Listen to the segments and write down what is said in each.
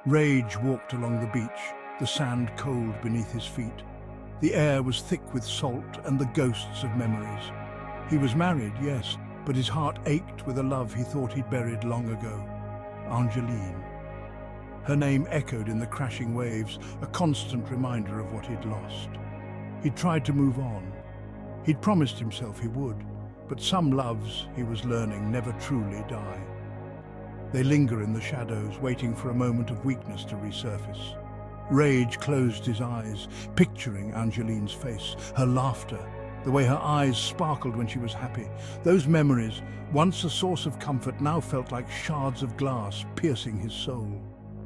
Rage walked along the beach, the sand cold beneath his feet. The air was thick with salt and the ghosts of memories. He was married, yes, but his heart ached with a love he thought he'd buried long ago. Angeline. Her name echoed in the crashing waves, a constant reminder of what he'd lost. He'd tried to move on. He'd promised himself he would, but some loves, he was learning, never truly die. They linger in the shadows, waiting for a moment of weakness to resurface. Rage closed his eyes, picturing Angeline's face, her laughter, the way her eyes sparkled when she was happy. Those memories, once a source of comfort, now felt like shards of glass piercing his soul.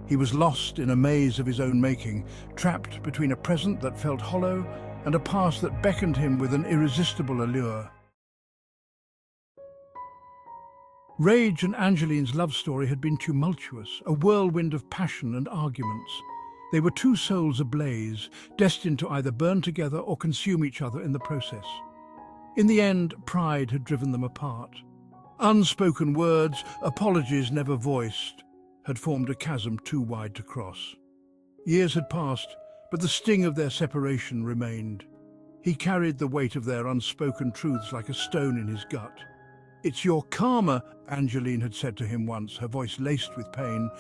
He was lost in a maze of his own making, trapped between a present that felt hollow and a past that beckoned him with an irresistible allure. Rage and Angeline's love story had been tumultuous, a whirlwind of passion and arguments. They were two souls ablaze, destined to either burn together or consume each other in the process. In the end, pride had driven them apart. Unspoken words, apologies never voiced, had formed a chasm too wide to cross. Years had passed, but the sting of their separation remained. He carried the weight of their unspoken truths like a stone in his gut. "It's your karma," Angeline had said to him once, her voice laced with pain.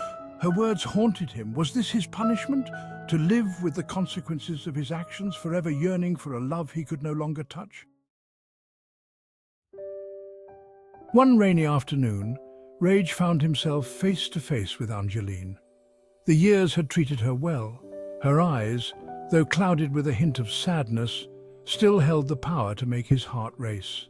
Her words haunted him. Was this his punishment? To live with the consequences of his actions, forever yearning for a love he could no longer touch? One rainy afternoon, Rage found himself face to face with Angeline. The years had treated her well. Her eyes, though clouded with a hint of sadness, still held the power to make his heart race.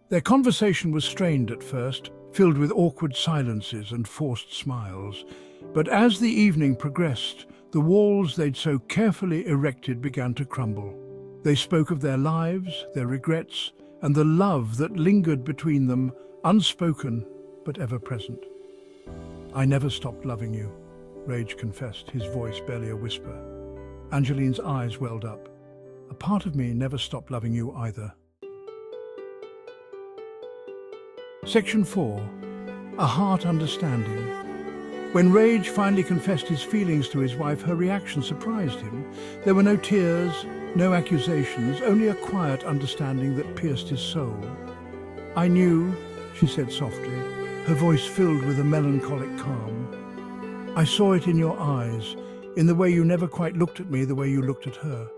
Their conversation was strained at first, filled with awkward silences and forced smiles. But as the evening progressed, the walls they'd so carefully erected began to crumble. They spoke of their lives, their regrets, and the love that lingered between them, unspoken but ever present. "I never stopped loving you," Rage confessed, his voice barely a whisper. Angeline's eyes welled up. "A part of me never stopped loving you either." Section 4. A Heart Understanding. When Rage finally confessed his feelings to his wife, her reaction surprised him. There were no tears, no accusations, only a quiet understanding that pierced his soul. "I knew," she said softly, her voice filled with a melancholic calm. "I saw it in your eyes, in the way you never quite looked at me the way you looked at her."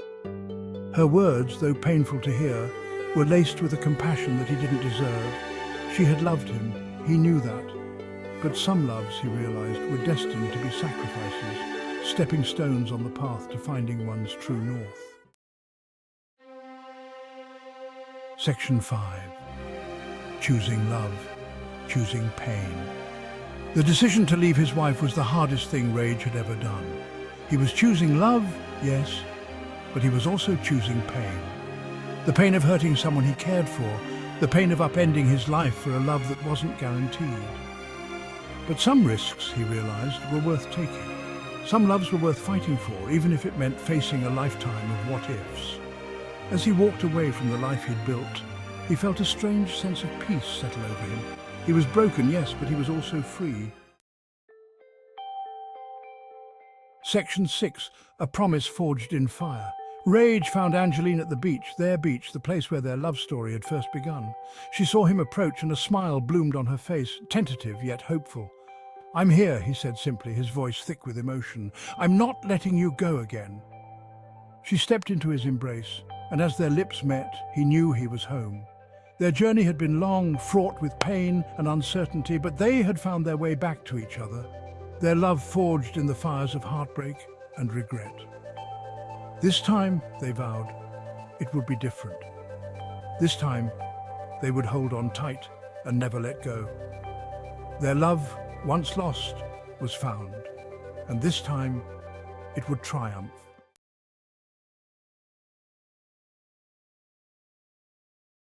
Her words, though painful to hear, were laced with a compassion that he didn't deserve. She had loved him, he knew that. But some loves, he realized, were destined to be sacrifices, stepping stones on the path to finding one's true north. Section 5. Choosing love, choosing pain. The decision to leave his wife was the hardest thing Rage had ever done. He was choosing love, yes, but he was also choosing pain. The pain of hurting someone he cared for, the pain of upending his life for a love that wasn't guaranteed. But some risks, he realized, were worth taking. Some loves were worth fighting for, even if it meant facing a lifetime of what-ifs. As he walked away from the life he'd built, he felt a strange sense of peace settle over him. He was broken, yes, but he was also free. Section 6. A Promise Forged in Fire. Rage found Angeline at the beach, their beach, the place where their love story had first begun. She saw him approach and a smile bloomed on her face, tentative yet hopeful. "I'm here," he said simply, his voice thick with emotion. "I'm not letting you go again." She stepped into his embrace, and as their lips met, he knew he was home. Their journey had been long, fraught with pain and uncertainty, but they had found their way back to each other, their love forged in the fires of heartbreak and regret. This time, they vowed, it would be different. This time, they would hold on tight and never let go. Their love, once lost, was found, and this time, it would triumph.